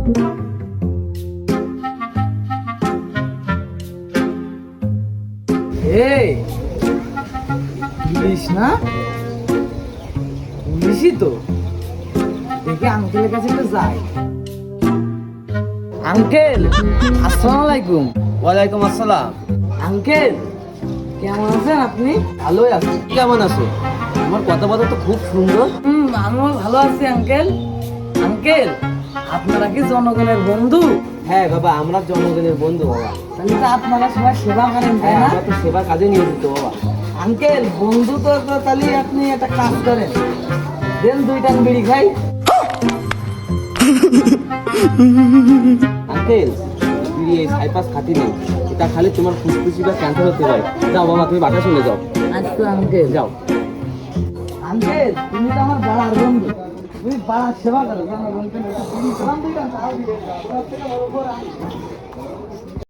এই পুলিশ না, পুলিশই তো। দেখে আঙ্কেলের কাছে একটু যাই। আঙ্কেল, আসসালামু আলাইকুম। ওয়ালাইকুম আসসালাম। আঙ্কেল, কেমন আছেন আপনি? ভালোই আছি। কেমন আছো? তোমার কথাবার্তা তো খুব সুন্দর। আমিও ভালো আছি আঙ্কেল। আঙ্কেল, আপনারা কি জনগণের বন্ধু? হ্যাঁ বাবা, আমরা জনগণের বন্ধু বাবা। তাহলে তো আপনারা সবাই সেবা করেন, তাই হ্যাঁ, না? আমরা তো সেবা কাজে নিয়োজিত বাবা। আঙ্কেল, বন্ধু তো তাহলে আপনি একটা কাজ করেন, দেন 2 টান বিড়ি খাই। আঙ্কেল, বিড়ি এই সাইপাস খাতি নেই, এটা খালি তোমার ফুসফুসি বা ক্যান্সার হতে পারে। যাও বাবা, তুমি বাসা চলে যাও। আচ্ছা আঙ্কেল। যাও। আঙ্কেল, তুমি তো আমার বাড়ার বন্ধু, তুমি বাড়ার সেবা করো, জনগণকে